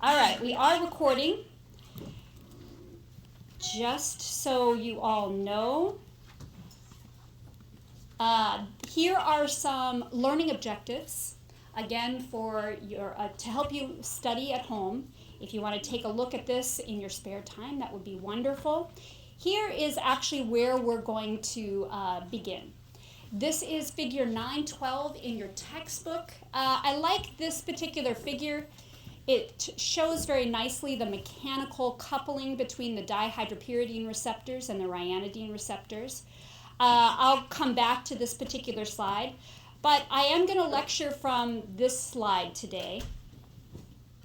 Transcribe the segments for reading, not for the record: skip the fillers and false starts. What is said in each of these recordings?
All right, we are recording. Just so you all know, here are some learning objectives, again, for your to help you study at home. If you want to take a look at this in your spare time, that would be wonderful. Here is actually where we're going to begin. This is figure 912 in your textbook. I like this particular figure. It shows very nicely the mechanical coupling between the dihydropyridine receptors and the ryanodine receptors. I'll come back to this particular slide, but I am going to lecture from this slide today,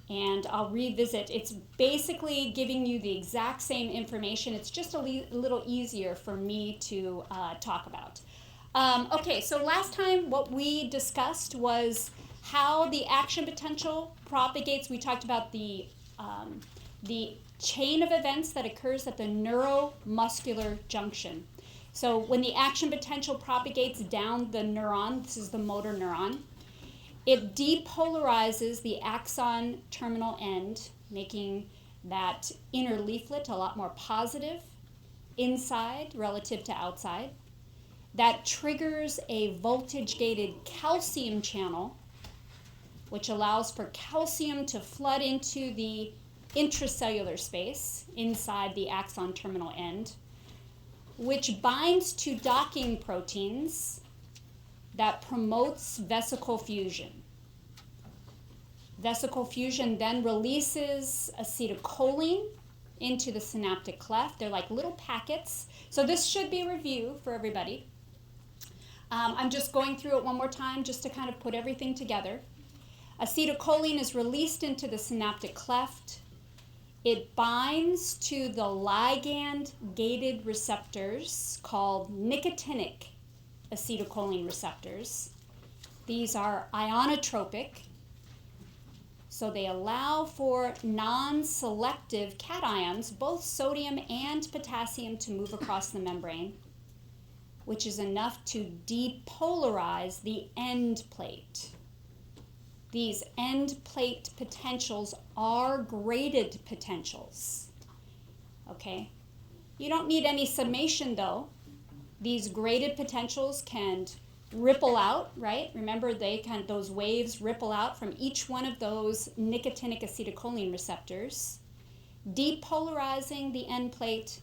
and I'll revisit. It's basically giving you the exact same information. It's just a little easier for me to talk about. Okay, so last time what we discussed was how the action potential propagates. We talked about the chain of events that occurs at the neuromuscular junction. So when the action potential propagates down the neuron, this is the motor neuron, it depolarizes the axon terminal end, making that inner leaflet a lot more positive inside relative to outside. That triggers a voltage-gated calcium channel, which allows for calcium to flood into the intracellular space inside the axon terminal end, which binds to docking proteins that promotes vesicle fusion. Vesicle fusion then releases acetylcholine into the synaptic cleft. They're like little packets. So this should be a review for everybody. I'm just going through it one more time just to kind of put everything together. Acetylcholine is released into the synaptic cleft. It binds to the ligand-gated receptors called nicotinic acetylcholine receptors. These are ionotropic, so they allow for non-selective cations, both sodium and potassium, to move across the membrane, which is enough to depolarize the end plate. These end plate potentials are graded potentials. Okay? You don't need any summation though. These graded potentials can ripple out, right? Remember, those waves ripple out from each one of those nicotinic acetylcholine receptors, depolarizing the end plate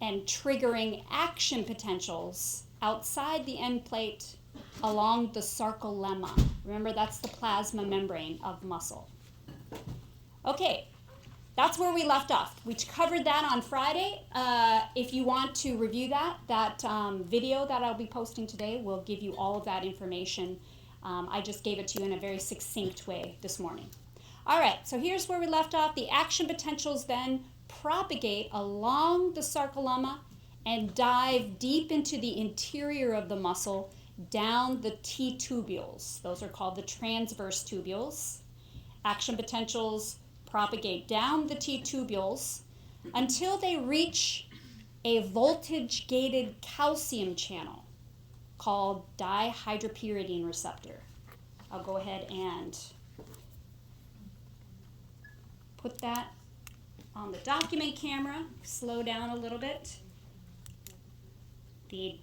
and triggering action potentials outside the end plate along the sarcolemma. Remember, that's the plasma membrane of muscle. Okay, that's where we left off. We covered that on Friday. If you want to review that video that I'll be posting today will give you all of that information. I just gave it to you in a very succinct way this morning. All right, so here's where we left off. The action potentials then propagate along the sarcolemma and dive deep into the interior of the muscle, down the T-tubules. Those are called the transverse tubules. Action potentials propagate down the T-tubules until they reach a voltage-gated calcium channel called dihydropyridine receptor. I'll go ahead and put that on the document camera. Slow down a little bit. The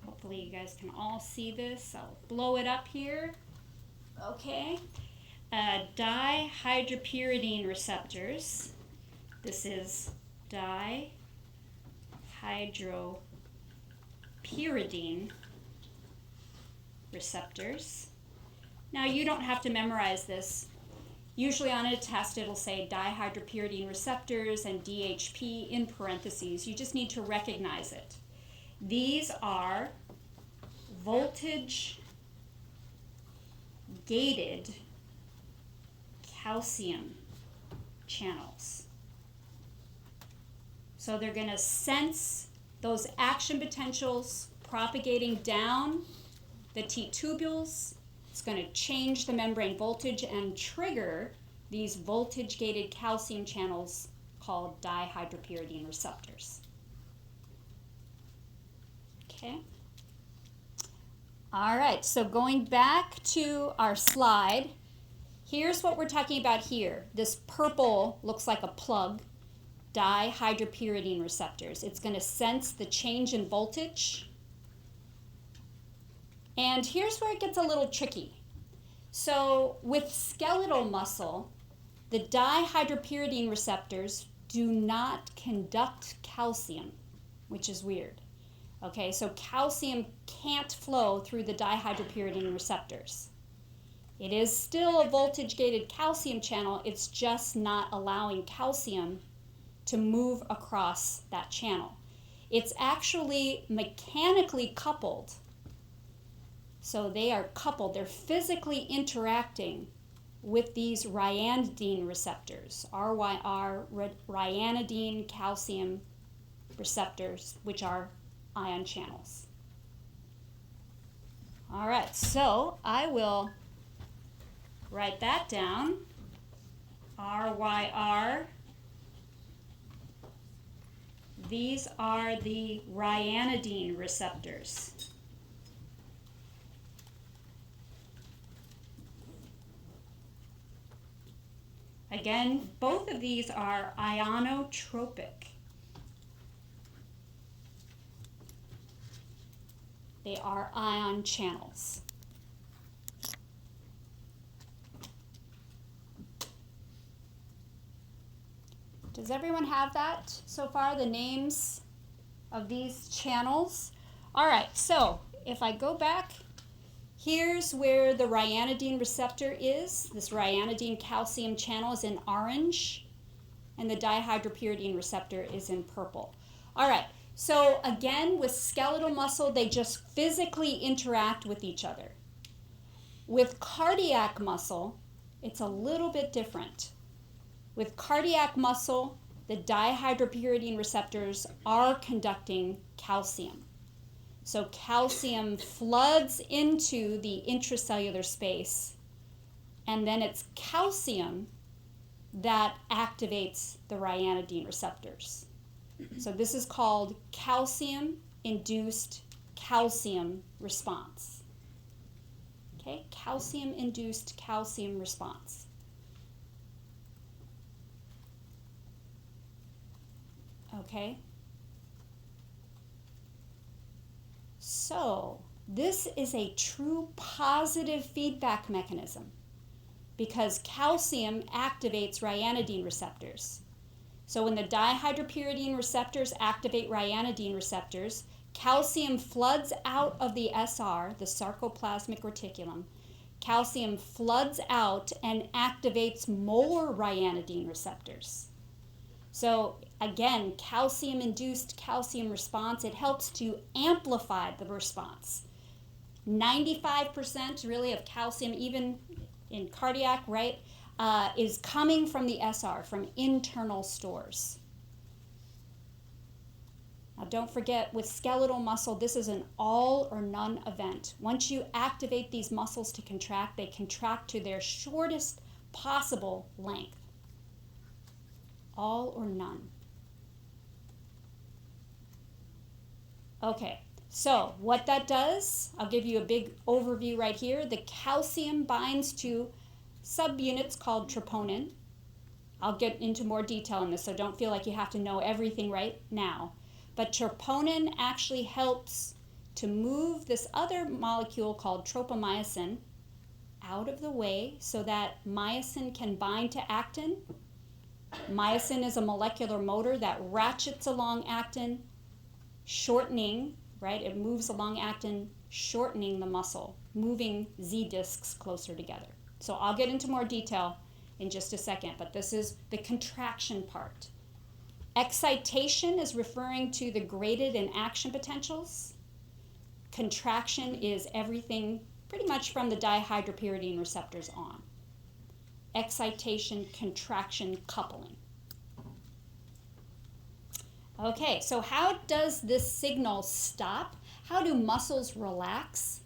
hopefully you guys can all see this. I'll blow it up here. Okay. Dihydropyridine receptors. This is dihydropyridine receptors. Now, you don't have to memorize this. Usually on a test it'll say dihydropyridine receptors and DHP in parentheses. You just need to recognize it. These are voltage-gated calcium channels. So they're going to sense those action potentials propagating down the T-tubules. It's going to change the membrane voltage and trigger these voltage-gated calcium channels called dihydropyridine receptors. Okay. All right, so going back to our slide, Here's what we're talking about here. This purple looks like a plug, dihydropyridine receptors. It's going to sense the change in voltage. And here's where it gets a little tricky. So with skeletal muscle, the dihydropyridine receptors do not conduct calcium, which is weird. Okay, so calcium can't flow through the dihydropyridine receptors. It is still a voltage-gated calcium channel, it's just not allowing calcium to move across that channel. It's actually mechanically coupled. So they are coupled, they're physically interacting with these ryanodine receptors, RYR, ryanodine calcium receptors, which are ion channels. All right, so I will write that down. RYR. These are the ryanodine receptors. Again, both of these are ionotropic. They are ion channels. Does everyone have that so far, the names of these channels? All right, so if I go back, here's where the ryanodine receptor is. This ryanodine calcium channel is in orange, and the dihydropyridine receptor is in purple. All right, so again, with skeletal muscle, they just physically interact with each other. With cardiac muscle, it's a little bit different. With cardiac muscle, the dihydropyridine receptors are conducting calcium. So calcium floods into the intracellular space, and then it's calcium that activates the ryanodine receptors. So this is called calcium-induced calcium response. Okay, calcium-induced calcium response. Okay. So this is a true positive feedback mechanism because calcium activates ryanodine receptors. So when the dihydropyridine receptors activate ryanodine receptors, calcium floods out of the SR, the sarcoplasmic reticulum. Calcium floods out and activates more ryanodine receptors. So again, calcium-induced calcium response, it helps to amplify the response. 95% really of calcium, even in cardiac, right, is coming from the SR, from internal stores. Now don't forget, with skeletal muscle, this is an all or none event. Once you activate these muscles to contract, they contract to their shortest possible length. All or none. Okay, so what that does, I'll give you a big overview right here. The calcium binds to subunits called troponin. I'll get into more detail on this, so don't feel like you have to know everything right now. But troponin actually helps to move this other molecule called tropomyosin out of the way so that myosin can bind to actin. Myosin is a molecular motor that ratchets along actin, shortening, right? It moves along actin, shortening the muscle, moving Z discs closer together. So I'll get into more detail in just a second, but this is the contraction part. Excitation is referring to the graded and action potentials. Contraction is everything pretty much from the dihydropyridine receptors on. Excitation, contraction, coupling. Okay, so how does this signal stop? How do muscles relax?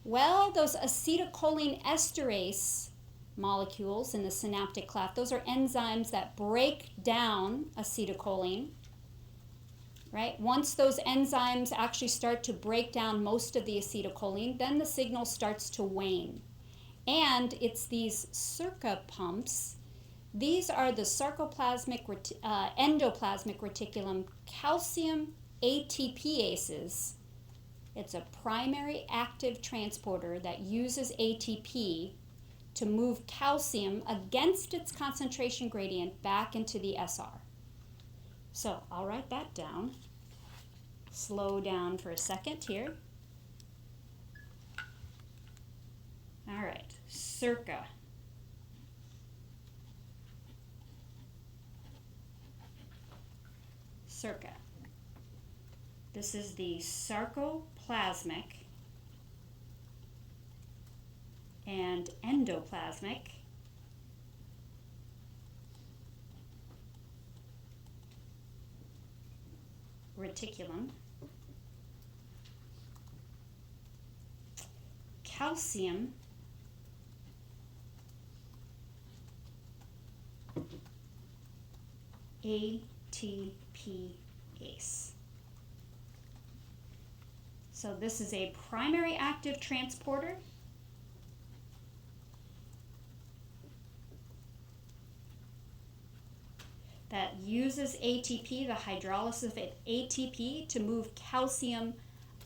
Well, those acetylcholine esterase molecules in the synaptic cleft, those are enzymes that break down acetylcholine, right? Once those enzymes actually start to break down most of the acetylcholine, then the signal starts to wane. And it's these Sarca pumps. These are the endoplasmic reticulum calcium ATPases. It's a primary active transporter that uses ATP to move calcium against its concentration gradient back into the SR. So I'll write that down. Slow down for a second here. All right, Sarca. Sarca. This is the sarcoplasmic and endoplasmic reticulum calcium ATPase. So this is a primary active transporter that uses ATP, the hydrolysis of ATP, to move calcium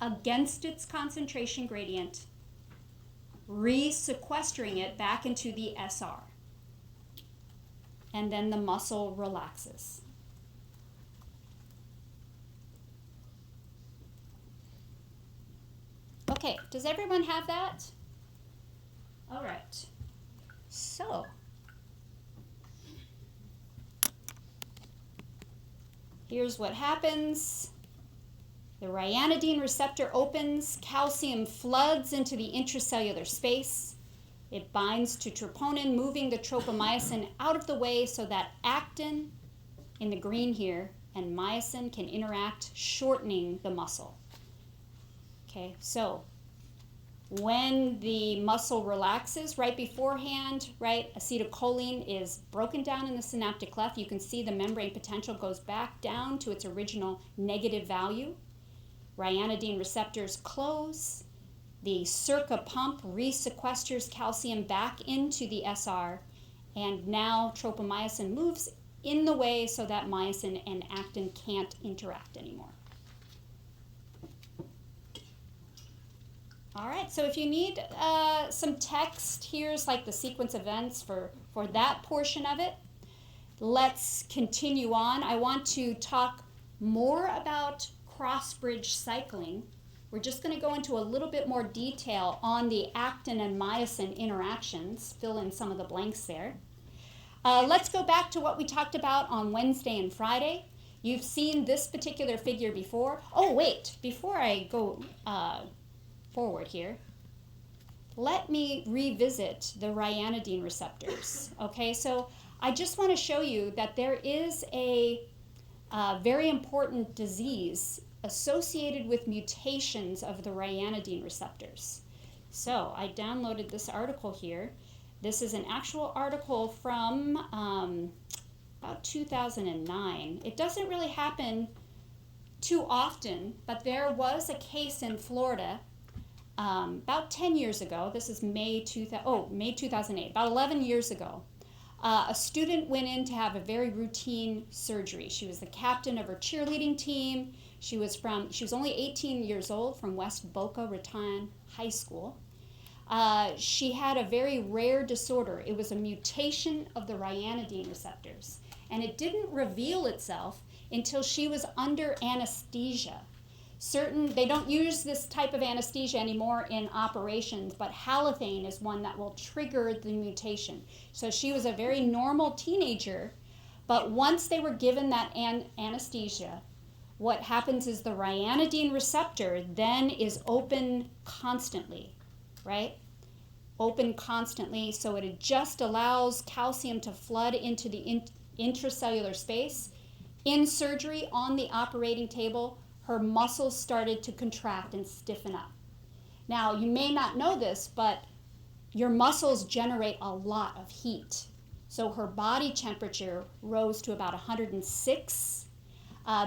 against its concentration gradient, re-sequestering it back into the SR. And then the muscle relaxes. Okay, does everyone have that? All right. So, here's what happens. The ryanodine receptor opens, calcium floods into the intracellular space. It binds to troponin, moving the tropomyosin out of the way so that actin, in the green here, and myosin can interact, shortening the muscle. Okay, so when the muscle relaxes right beforehand, right, acetylcholine is broken down in the synaptic cleft. You can see the membrane potential goes back down to its original negative value. Ryanodine receptors close. The Sarca pump re-sequesters calcium back into the SR, and now tropomyosin moves in the way so that myosin and actin can't interact anymore. All right, so if you need some text, here's like the sequence of events for that portion of it. Let's continue on. I want to talk more about Crossbridge Cycling. We're just going to go into a little bit more detail on the actin and myosin interactions, fill in some of the blanks there. Let's go back to what we talked about on Wednesday and Friday. You've seen this particular figure before. Oh, wait, before I go forward here, let me revisit the ryanodine receptors. Okay, so I just want to show you that there is a very important disease associated with mutations of the ryanodine receptors. So I downloaded this article here. This is an actual article from about 2009. It doesn't really happen too often, but there was a case in Florida about 10 years ago. This is May 2008, about 11 years ago. A student went in to have a very routine surgery. She was the captain of her cheerleading team. She was only 18 years old, from West Boca Raton High School. She had a very rare disorder. It was a mutation of the ryanodine receptors, and it didn't reveal itself until she was under anesthesia. They don't use this type of anesthesia anymore in operations, but halothane is one that will trigger the mutation. So she was a very normal teenager, but once they were given that anesthesia, what happens is the ryanodine receptor then is open constantly, right? Open constantly, so it just allows calcium to flood into the intracellular space. In surgery, on the operating table, her muscles started to contract and stiffen up. Now, you may not know this, but your muscles generate a lot of heat. So her body temperature rose to about 106.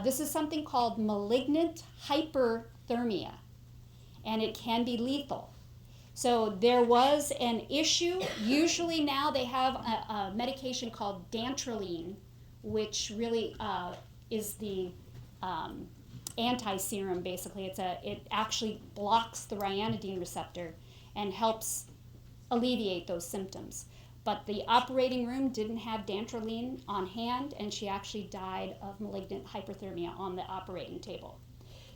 This is something called malignant hyperthermia, and it can be lethal. So there was an issue. Usually now they have a medication called dantrolene, which really is the anti-serum, basically. It actually blocks the ryanodine receptor and helps alleviate those symptoms. But the operating room didn't have dantrolene on hand, and she actually died of malignant hyperthermia on the operating table.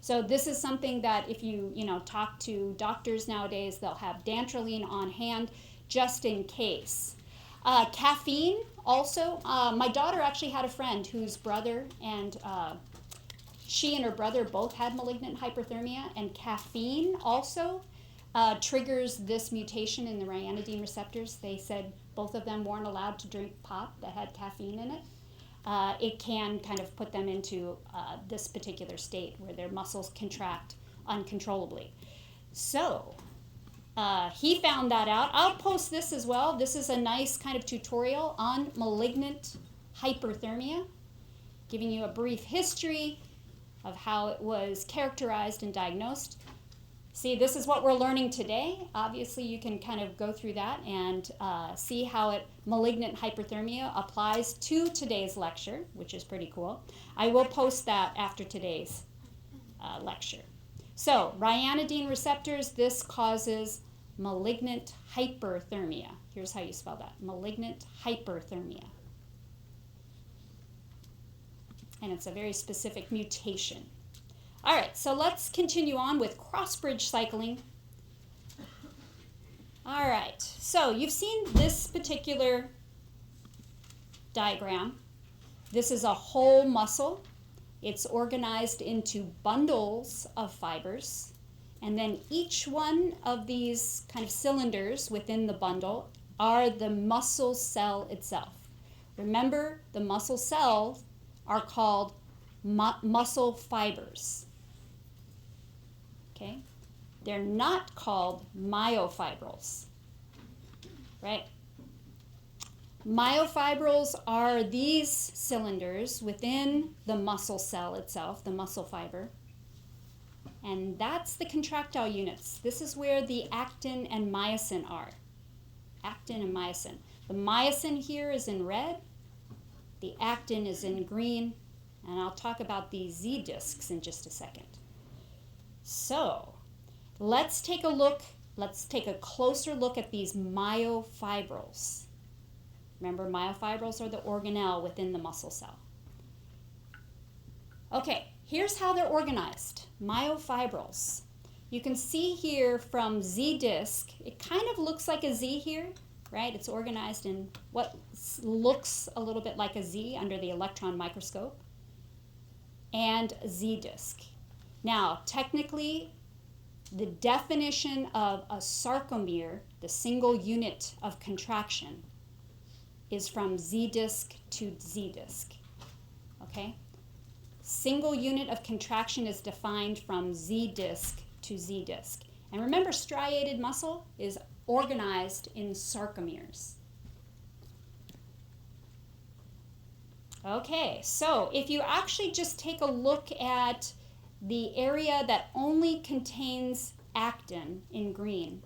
So this is something that if you talk to doctors nowadays, they'll have dantrolene on hand just in case. Caffeine also. My daughter actually had a friend whose brother and she and her brother both had malignant hyperthermia, and caffeine also triggers this mutation in the ryanodine receptors. They said both of them weren't allowed to drink pop that had caffeine in it. It can kind of put them into this particular state where their muscles contract uncontrollably. So he found that out. I'll post this as well. This is a nice kind of tutorial on malignant hyperthermia, giving you a brief history of how it was characterized and diagnosed. See, this is what we're learning today. Obviously, you can kind of go through that and see how malignant hyperthermia applies to today's lecture, which is pretty cool. I will post that after today's lecture. So, ryanodine receptors, this causes malignant hyperthermia. Here's how you spell that, malignant hyperthermia. And it's a very specific mutation. All right, so let's continue on with Crossbridge cycling. All right, so you've seen this particular diagram. This is a whole muscle. It's organized into bundles of fibers, and then each one of these kind of cylinders within the bundle are the muscle cell itself. Remember, the muscle cells are called muscle fibers. Okay, they're not called myofibrils, right? Myofibrils are these cylinders within the muscle cell itself, the muscle fiber, and that's the contractile units. This is where the actin and myosin are. Actin and myosin. The myosin here is in red, the actin is in green, and I'll talk about these Z discs in just a second. So, let's take a closer look at these myofibrils. Remember, myofibrils are the organelle within the muscle cell. Okay, here's how they're organized. Myofibrils. You can see here from Z disc, it kind of looks like a Z here, right? It's organized in what looks a little bit like a Z under the electron microscope, and Z disc. Now, technically, the definition of a sarcomere, the single unit of contraction, is from Z disc to Z disc, okay? Single unit of contraction is defined from Z disc to Z disc. And remember, striated muscle is organized in sarcomeres. Okay, so if you actually just take a look at the area that only contains actin in green,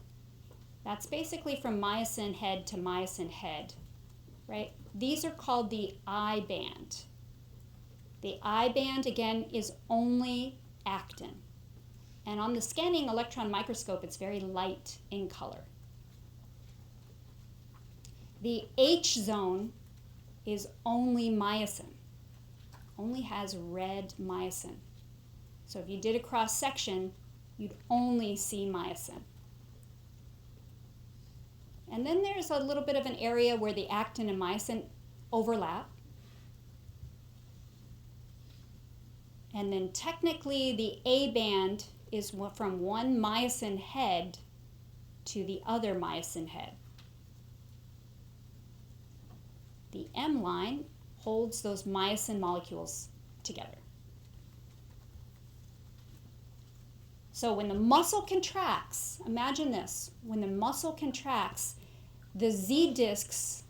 that's basically from myosin head to myosin head, right? These are called the I band. The I band, again, is only actin. And on the scanning electron microscope, it's very light in color. The H zone is only myosin, only has red myosin. So if you did a cross section, you'd only see myosin. And then there's a little bit of an area where the actin and myosin overlap. And then technically the A band is from one myosin head to the other myosin head. The M line holds those myosin molecules together. So when the muscle contracts, imagine this, when the muscle contracts, the Z discs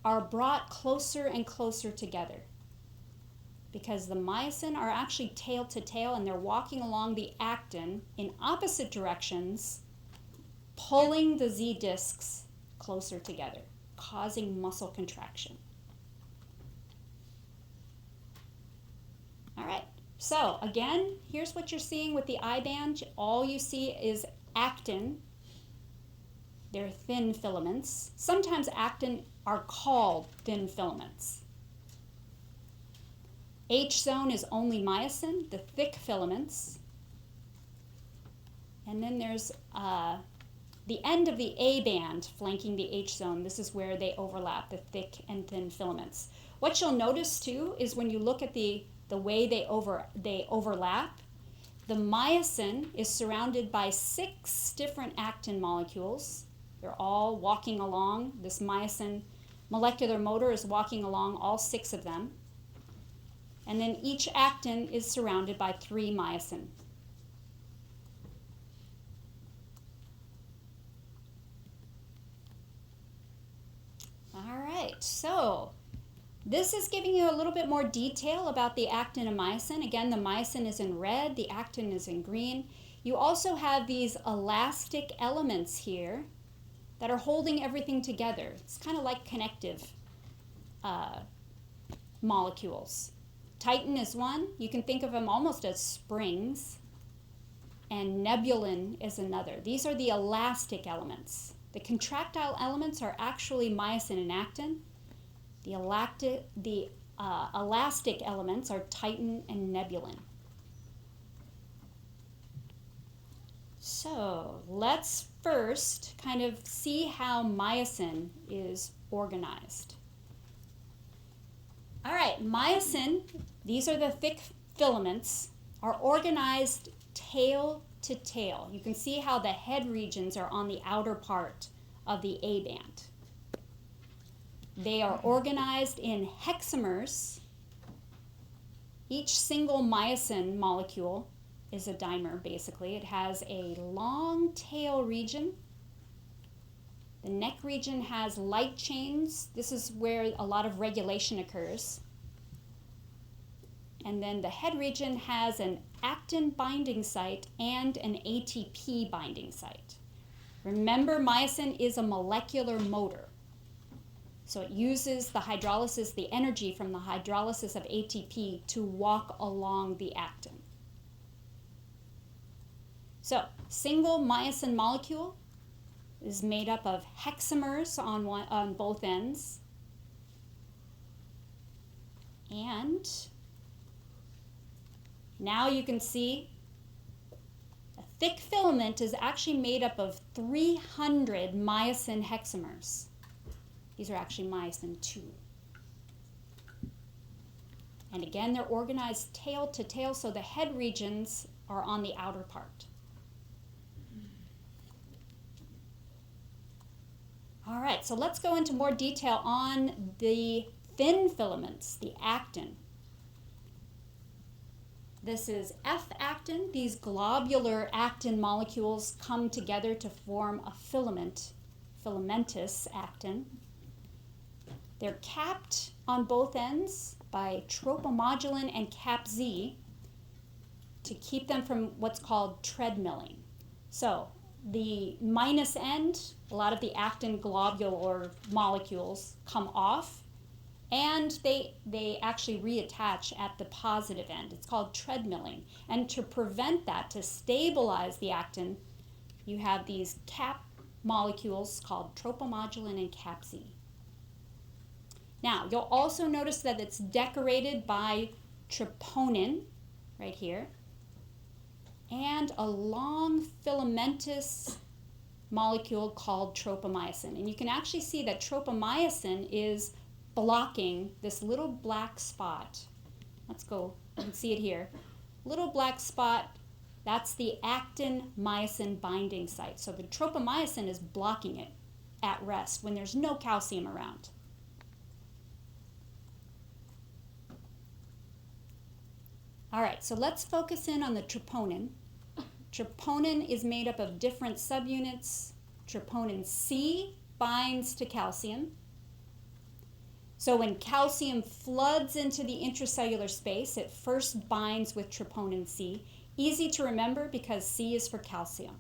are brought closer and closer together because the myosin are actually tail to tail and they're walking along the actin in opposite directions, pulling the Z discs closer together, causing muscle contraction. All right, so again, here's what you're seeing with the I band. All you see is actin. They're thin filaments. Sometimes actin are called thin filaments. H zone is only myosin, the thick filaments. And then there's the end of the A band flanking the H zone. This is where they overlap, the thick and thin filaments. What you'll notice too is when you look at the way they overlap, the myosin is surrounded by 6 different actin molecules. They're all walking along. This myosin molecular motor is walking along, all 6 of them. And then each actin is surrounded by 3 myosin. All right, so this is giving you a little bit more detail about the actin and myosin. Again, the myosin is in red, the actin is in green. You also have these elastic elements here that are holding everything together. It's kind of like connective molecules. Titin is one. You can think of them almost as springs. And nebulin is another. These are the elastic elements. The contractile elements are actually myosin and actin. The elastic elements are titin and nebulin. So let's first kind of see how myosin is organized. All right, myosin, these are the thick filaments, are organized tail to tail. You can see how the head regions are on the outer part of the A band. They are organized in hexamers. Each single myosin molecule is a dimer, basically. It has a long tail region. The neck region has light chains. This is where a lot of regulation occurs. And then the head region has an actin binding site and an ATP binding site. Remember, myosin is a molecular motor. So it uses the hydrolysis, the energy from the hydrolysis of ATP to walk along the actin. So, single myosin molecule is made up of hexamers on both ends. And now you can see a thick filament is actually made up of 300 myosin hexamers. These are actually myosin 2. And again, they're organized tail to tail, so the head regions are on the outer part. All right, so let's go into more detail on the thin filaments, the actin. This is F-actin. These globular actin molecules come together to form a filament, filamentous actin. They're capped on both ends by tropomodulin and cap Z to keep them from what's called treadmilling. So the minus end, a lot of the actin globular molecules come off, and they actually reattach at the positive end. It's called treadmilling. And to prevent that, to stabilize the actin, you have these cap molecules called tropomodulin and cap Z. Now, you'll also notice that it's decorated by troponin, right here, and a long filamentous molecule called tropomyosin. And you can actually see that tropomyosin is blocking this little black spot. Let's go, you can see it here. Little black spot, that's the actin-myosin binding site. So the tropomyosin is blocking it at rest when there's no calcium around. All right, so let's focus in on the troponin. Troponin is made up of different subunits. Troponin C binds to calcium. So when calcium floods into the intracellular space, it first binds with troponin C. Easy to remember because C is for calcium.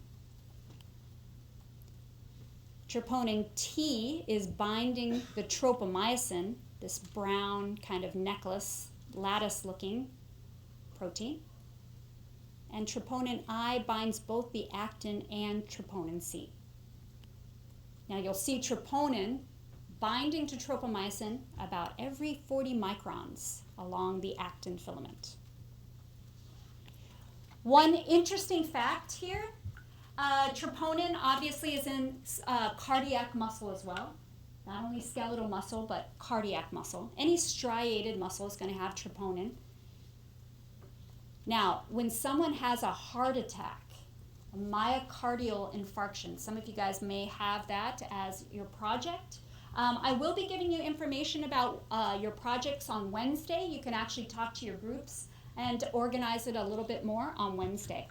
Troponin T is binding the tropomyosin, this brown kind of necklace, lattice-looking protein. And troponin I binds both the actin and troponin C. Now you'll see troponin binding to tropomyosin about every 40 microns along the actin filament. One interesting fact here, troponin obviously is in cardiac muscle as well. Not only skeletal muscle, but cardiac muscle. Any striated muscle is going to have troponin. Now, when someone has a heart attack, a myocardial infarction, some of you guys may have that as your project. I will be giving you information about your projects on Wednesday. You can actually talk to your groups and organize it a little bit more on Wednesday.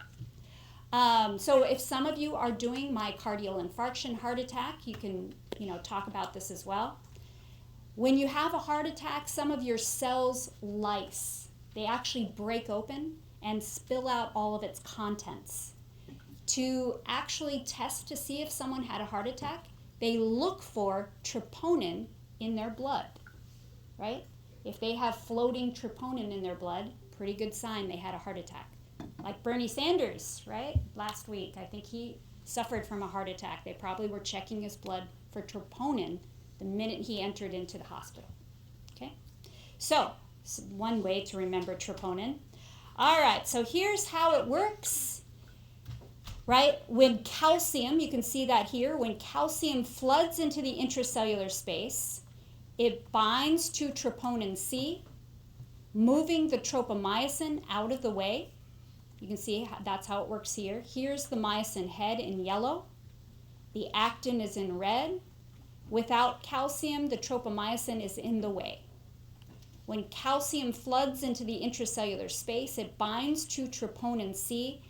So if some of you are doing myocardial infarction, heart attack, you can talk about this as well. When you have a heart attack, some of your cells lyse. They actually break open and spill out all of its contents. To actually test to see if someone had a heart attack, they look for troponin in their blood, right? If they have floating troponin in their blood, pretty good sign they had a heart attack. Like Bernie Sanders, right? Last week, I think he suffered from a heart attack. They probably were checking his blood for troponin the minute he entered into the hospital, okay? So, one way to remember troponin. All right, so here's how it works, right? When calcium, you can see that here, when calcium floods into the intracellular space, it binds to troponin C, moving the tropomyosin out of the way. You can see that's how it works here. Here's the myosin head in yellow. The actin is in red. Without calcium, the tropomyosin is in the way. When calcium floods into the intracellular space, it binds to troponin C,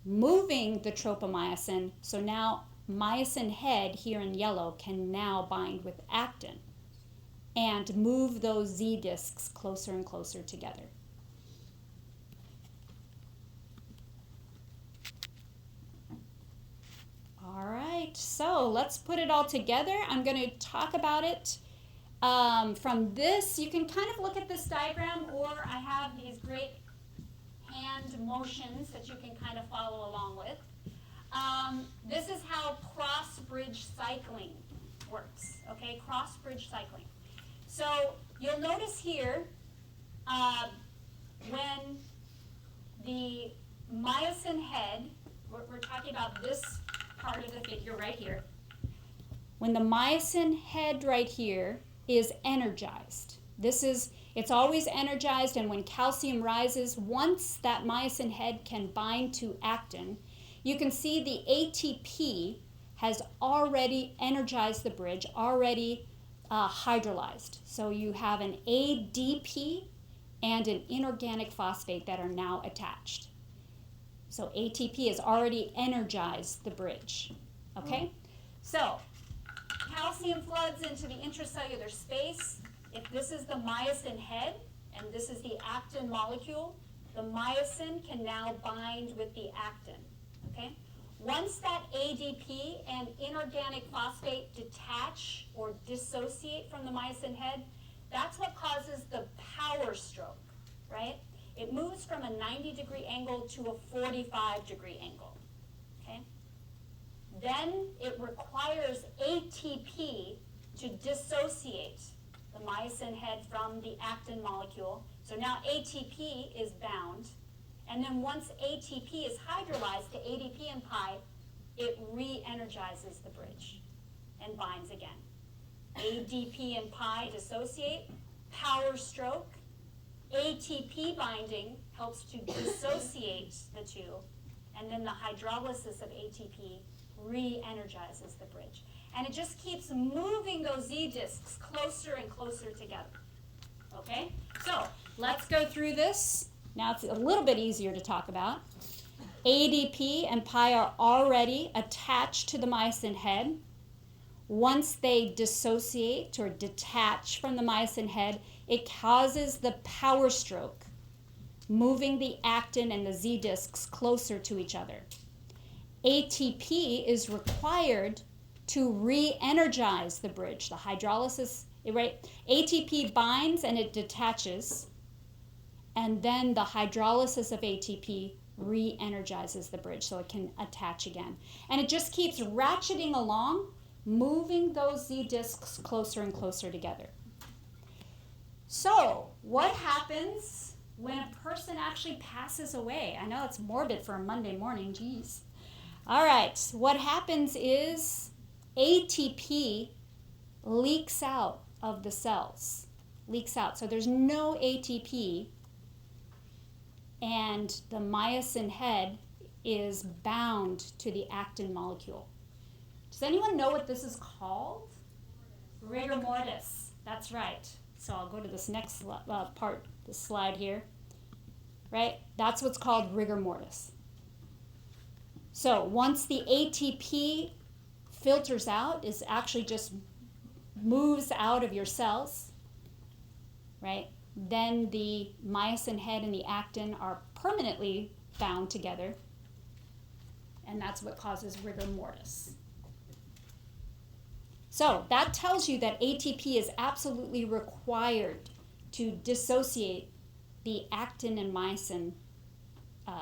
moving the tropomyosin. So now myosin head here in yellow can now bind with actin and move those Z discs closer and closer together. All right, so let's put it all together. I'm going to talk about it from this. You can kind of look at this diagram, or I have these great hand motions that you can kind of follow along with. This is how Crossbridge Cycling works, okay? Crossbridge Cycling. So you'll notice here when the myosin head, we're talking about this part of the figure right here. When the myosin head right here is energized, it's always energized, and when calcium rises, once that myosin head can bind to actin, you can see the ATP has already energized the bridge, already hydrolyzed. So you have an ADP and an inorganic phosphate that are now attached. So ATP has already energized the bridge, okay? So calcium floods into the intracellular space. If this is the myosin head and this is the actin molecule, the myosin can now bind with the actin, okay? Once that ADP and inorganic phosphate detach or dissociate from the myosin head, that's what causes the power stroke, right? It moves from a 90-degree angle to a 45-degree angle, okay? Then it requires ATP to dissociate the myosin head from the actin molecule. So now ATP is bound, and then once ATP is hydrolyzed to ADP and pi, it re-energizes the bridge and binds again. ADP and pi dissociate, power stroke. ATP binding helps to dissociate the two, and then the hydrolysis of ATP re-energizes the bridge. And it just keeps moving those Z discs closer and closer together. Okay? So let's go through this. Now it's a little bit easier to talk about. ADP and pi are already attached to the myosin head. Once they dissociate or detach from the myosin head, it causes the power stroke, moving the actin and the Z discs closer to each other. ATP is required to re-energize the bridge. The hydrolysis, right? ATP binds and it detaches, and then the hydrolysis of ATP re-energizes the bridge so it can attach again. And it just keeps ratcheting along, moving those Z disks closer and closer together. So, what happens when a person actually passes away? I know it's morbid for a Monday morning, geez. All right, what happens is ATP leaks out of the cells, leaks out. So there's no ATP, and the myosin head is bound to the actin molecule. Does anyone know what this is called? Rigor mortis. That's right. So I'll go to this next part, this slide here. Right? That's what's called rigor mortis. So once the ATP filters out, is actually just moves out of your cells, right? Then the myosin head and the actin are permanently bound together, and that's what causes rigor mortis. So that tells you that ATP is absolutely required to dissociate the actin and myosin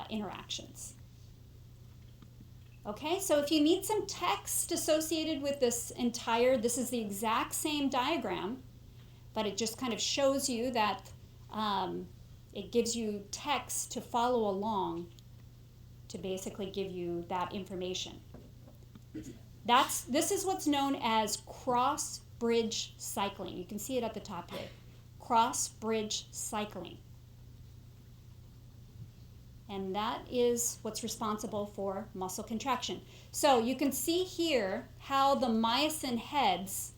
interactions. Okay, so if you need some text associated with this this is the exact same diagram, but it just kind of shows you that it gives you text to follow along to basically give you that information. This is what's known as Crossbridge Cycling. You can see it at the top here. Crossbridge Cycling. And that is what's responsible for muscle contraction. So you can see here how the myosin heads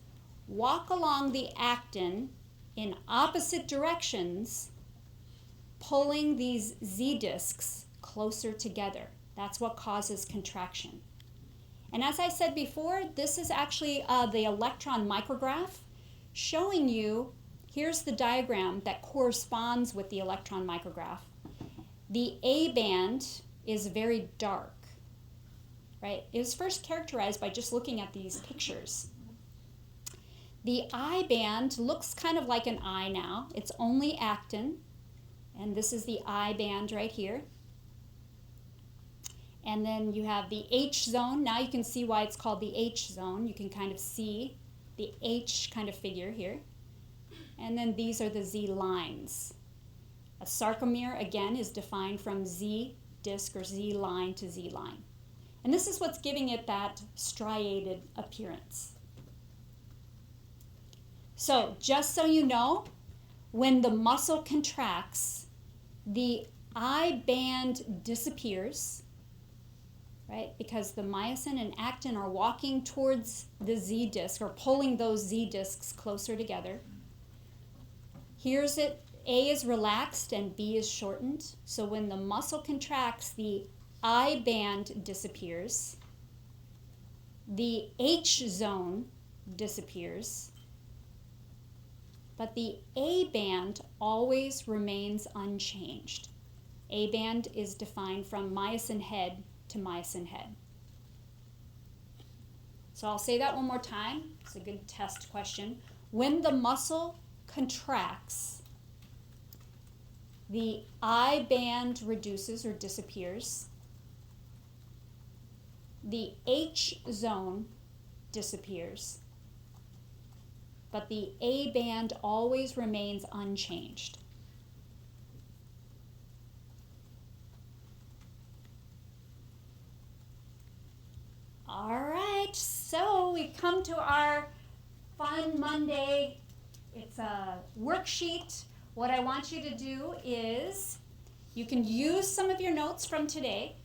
walk along the actin in opposite directions, pulling these Z disks closer together. That's what causes contraction. And as I said before, this is actually the electron micrograph showing you, here's the diagram that corresponds with the electron micrograph. The A band is very dark, right? It was first characterized by just looking at these pictures. The I band looks kind of like an eye now. It's only actin, and this is the I band right here. And then you have the H zone. Now you can see why it's called the H zone. You can kind of see the H kind of figure here. And then these are the Z lines. A sarcomere, again, is defined from Z disc or Z line to Z line. And this is what's giving it that striated appearance. So, just so you know, when the muscle contracts, the I band disappears, right? Because the myosin and actin are walking towards the Z disc or pulling those Z discs closer together. Here's it. A is relaxed and B is shortened. So when the muscle contracts, the I band disappears. The H zone disappears. But the A band always remains unchanged. A band is defined from myosin head to myosin head. So I'll say that one more time. It's a good test question. When the muscle contracts, the I band reduces or disappears. The H zone disappears. But the A band always remains unchanged. All right, so we come to our fun Monday. It's a worksheet. What I want you to do is you can use some of your notes from today.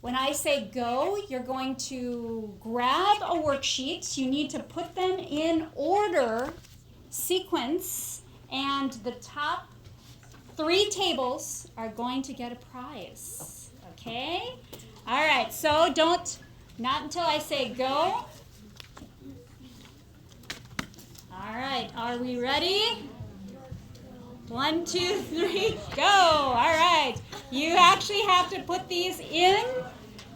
When I say go, you're going to grab a worksheet. You need to put them in order, sequence, and the top 3 tables are going to get a prize. Okay? All right, so not until I say go. All right, are we ready? 1, 2, 3, go. All right. You actually have to put these in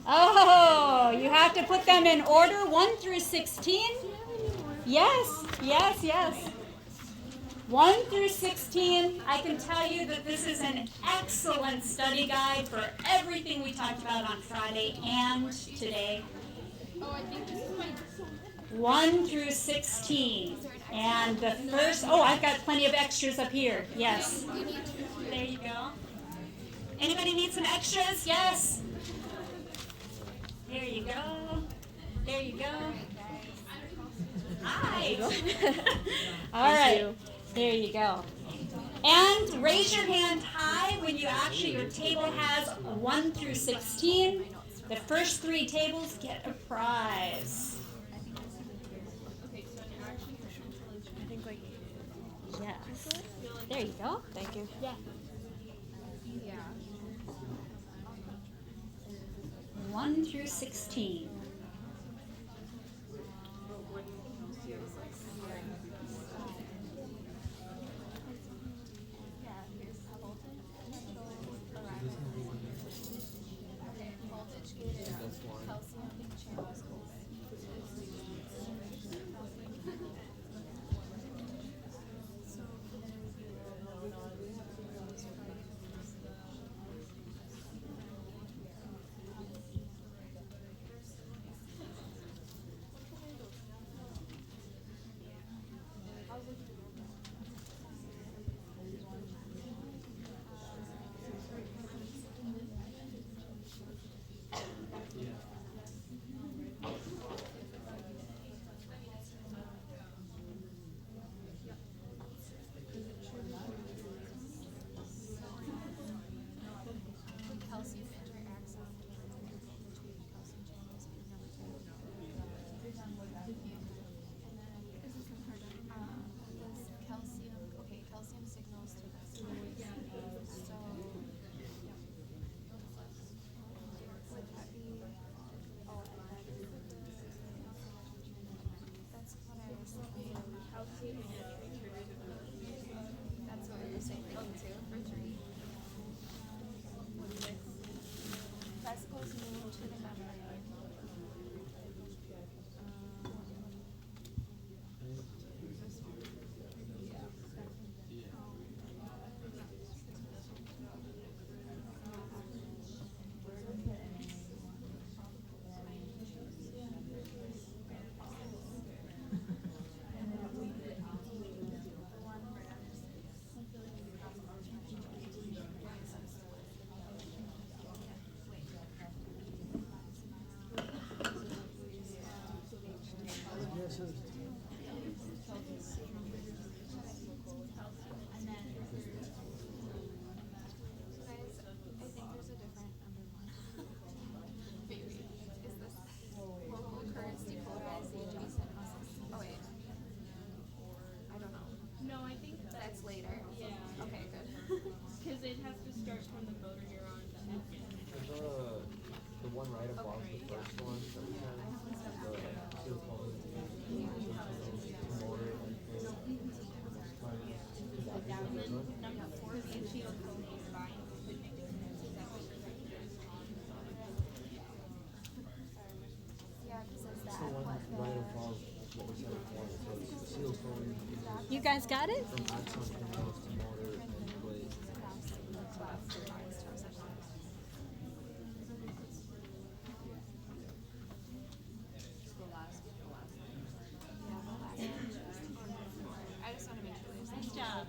Oh, you have to put them in order 1 through 16? Yes, yes, yes. 1 through 16, I can tell you that this is an excellent study guide for everything we talked about on Friday and today. Oh, I think this is my 1 through 16. And the first, oh, I've got plenty of extras up here. Yes. There you go. Anybody need some extras? Yes. There you go. There you go. Hi. All right. There you go. And raise your hand high when you actually, your table has 1 through 16. The first 3 tables get a prize. I think like Yes. There you go. thank you. Yeah. Yeah. 1 through 16. Calcium signals to this. So would that be that's what I was thinking. That's what we were saying too for 3. Vesicles move to the membrane. It has to start from the motor neuron to The one right above the first one that we had, the motor and then number 4 is acetylcholine binds the nicotinic. Yeah, because it's the one right above what we said before. So it's acetylcholine You guys got it? from axon terminals to motor and blade. I just want to make sure there's Nice job.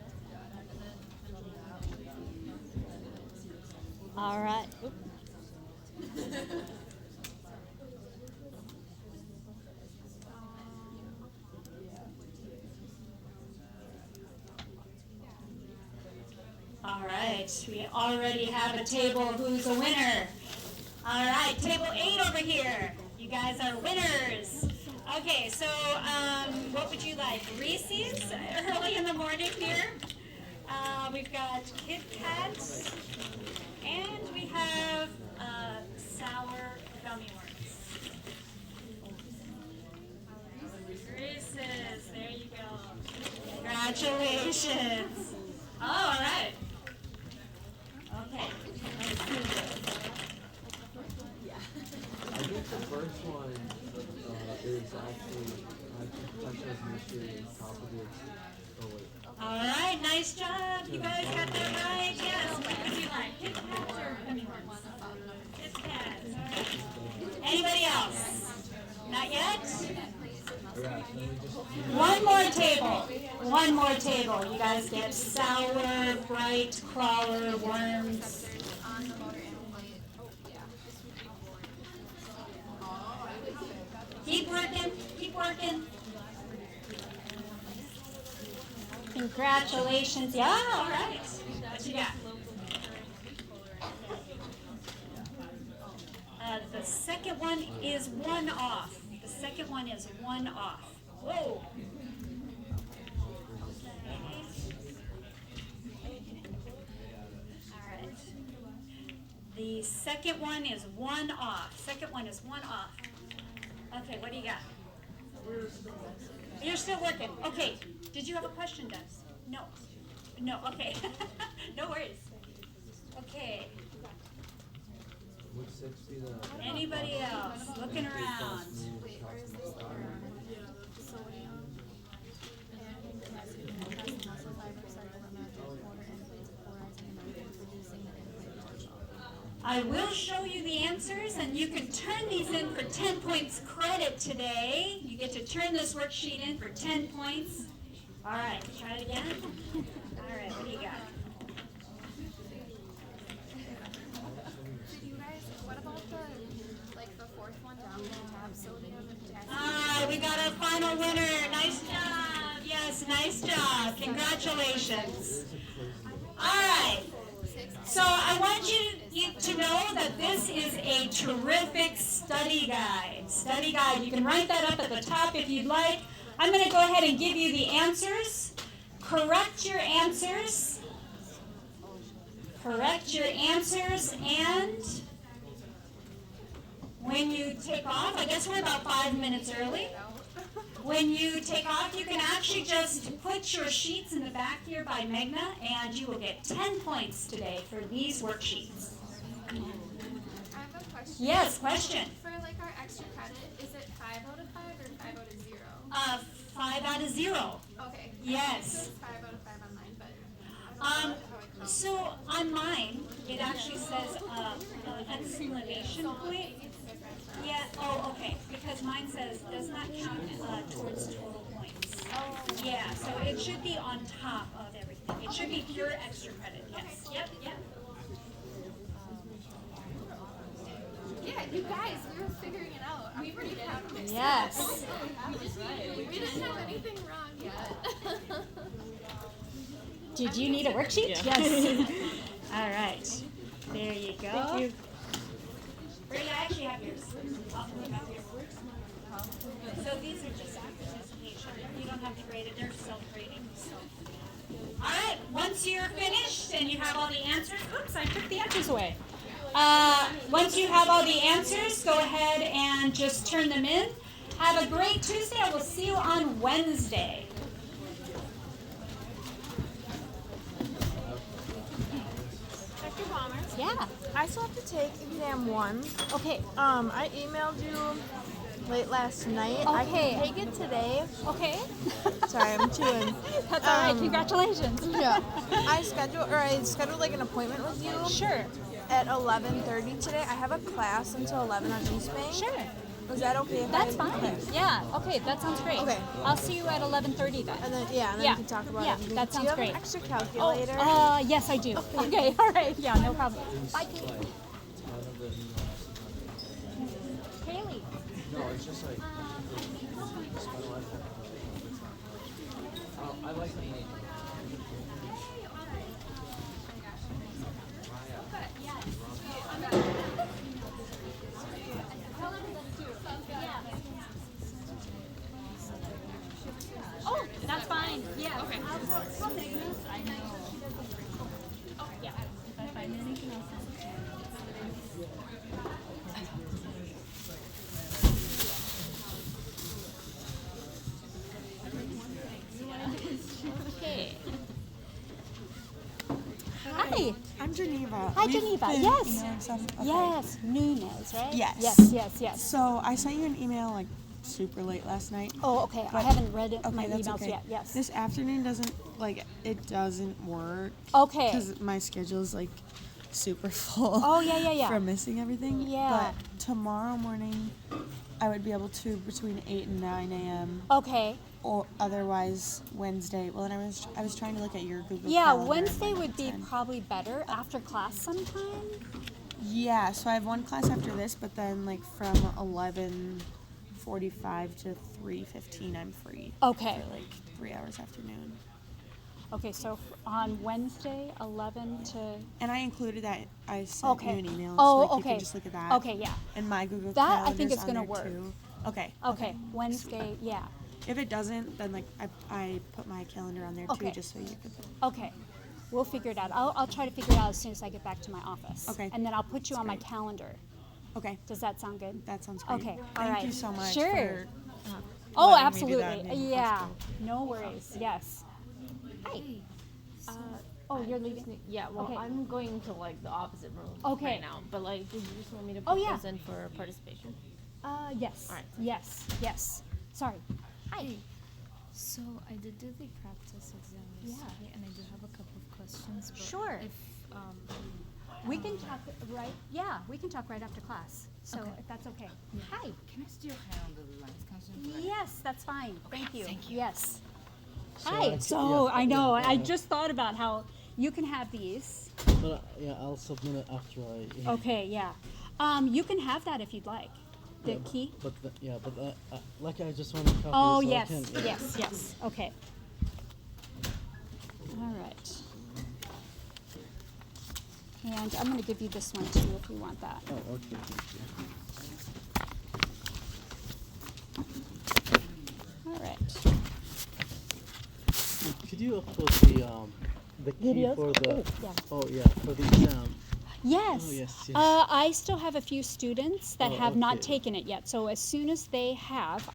All right. Oop. All right, we already have a table who's a winner. All right, table 8 over here. You guys are winners. Okay, so what would you like? Reese's early in the morning here. We've got Kit Kats, and we have sour gummy worms. Reese's, there you go. Congratulations. Oh, all right. Okay. Let's do this. The first one is actually potential mystery top of it. Oh wait. All right, nice job. You guys got that right. Yes. What would you like? Kit Kats or unicorns? Kit Kats. All right. Anybody else? Not yet? One more table. One more table. You guys get sour, bright, crawler, worms. Keep working. Keep working. Congratulations. Yeah, all right. What you got? The second one is one off. The second one is one off. Whoa. All right. The second one is one off. Second one is one off. Okay, what do you got? You're still working. Okay. Did you have a question, Des? No. No, okay. No worries. Okay. Anybody else? Looking around. I will show you the answers, and you can turn these in for 10 points credit today. You get to turn this worksheet in for 10 points. All right, try it again. All right, what do you got? Did you guys, what about the fourth one down, the tab, sodium and potassium? We got our final winner. Nice job. Yes, nice job. Congratulations. All right. So I want you to know that this is a terrific study guide. Study guide. You can write that up at the top if you'd like. I'm going to go ahead and give you the answers. Correct your answers. Correct your answers, and when you take off, I guess we're about 5 minutes early. When you take off, you can actually just put your sheets in the back here by Magna, and you will get 10 points today for these worksheets. I have a question. Yes, question. For our extra credit, is it 5 out of 5 or 5 out of 0? 5 out of 0. Okay. Yes. So it's 5 out of 5 on mine, but I don't know how it counts. So on mine, it actually says exclamation point. Yeah, oh, okay, because mine says does not count towards total points. Yeah, so it should be on top of everything. It should be pure extra credit, yes. Yep, yep. Yeah, you guys, we were figuring it out. I'm pretty proud of myself. Yes. We didn't have anything wrong yet. Did you need a worksheet? Yes. All right. There you go. Thank you. Brady, I actually have yours. I'll put them up here. So these are just after presentation. You don't have to grade it. They're self-grading. So. All right. Once you're finished and you have all the answers. Oops, I took the answers away. Once you have all the answers, go ahead and just turn them in. Have a great Tuesday. I will see you on Wednesday. Dr. Balmer, Yeah. I still have to take exam 1. Okay. I emailed you late last night. I Okay. can take it today. Okay. Sorry, I'm chewing. That's all right. Congratulations. Yeah. I scheduled an appointment with you Sure. at 11:30 today. I have a class until 11 on East Bank. Sure. Is that okay? If That's I, fine. Okay. Yeah. Okay. That sounds great. Okay. I'll see you at 11:30 then. And then Yeah. we can talk about Yeah, everything. that sounds Do you have great. an extra calculator? Yes, I do. Okay. All right. Yeah. No problem. Bye, Kate. Kaylee. No, it's just like. I like the name. Oh, that's fine. Yeah. Okay. I know. Yeah. If I find anything else. Okay. Hi. I'm Geneva. Hi, We've Geneva. been Yes. emailing stuff. Okay. Yes. Nunez, right? Yes. Yes. So I sent you an email like super late last night. Oh, okay. I But- haven't read it, Okay, my that's emails okay. yet. Yes. This afternoon it doesn't work. Okay. Because my schedule's like super full. Oh, yeah. From missing everything. Yeah. But tomorrow morning, I would be able to between 8 and 9 a.m. Okay. Or otherwise Wednesday. Well, and I was trying to look at your Google Yeah, Calendar. Wednesday and, like, would be 10. probably better after class sometime. Yeah, so I have one class after this, but then like from 11:45 to 3:15, I'm free. Okay. For like 3 hours afternoon. Okay, so on Wednesday, 11 to. And I included that. I sent Okay. you an email. Oh, so like, okay. you can just look at that. Okay, yeah. And my Google That, I Calendar's think, is on gonna there, work. too. Okay. Okay, Wednesday, yeah. If it doesn't, then like I put my calendar on there Okay. too, just so you could. Okay. We'll figure it out. I'll try to figure it out as soon as I get back to my office. Okay. And then I'll put you That's on my great. calendar. Okay. Does that sound good? That sounds great. Okay. Thank all right. you so much. Sure. For, Oh, letting me do that absolutely. in Yeah. high school. No worries. Yes. Hi. Oh, you're leaving? Yeah, well, Okay. I'm going to like the opposite room Okay. right now. But like, did you just want me to Oh, put yeah. this in for participation? Yes. All right. Yes. Sorry. Hi. So I did do the practice exam Yeah. yesterday, and I do have a couple of questions. But Sure. If We can talk right. Yeah, we can talk right after class. So Okay. if that's okay. Hi. Can I steal your hand on the lines? Yes, that's fine. Thank you. thank you. Yes. So Hi. I- So yeah, I know. yeah, I just thought about how you can have these. But I'll submit it after I. Okay. Yeah. You can have that if you'd like. The key. But like I just want to copy. Oh so yes. I can, yeah. Yes. Okay. All right. And I'm going to give you this one too if you want that. Oh, okay. Thank you. All right. Could you upload the key Videos? for the? Yeah. Oh yeah, for the exam. Yes. Oh, yes. I still have a few students that Oh, have not okay. taken it yet. So as soon as they have,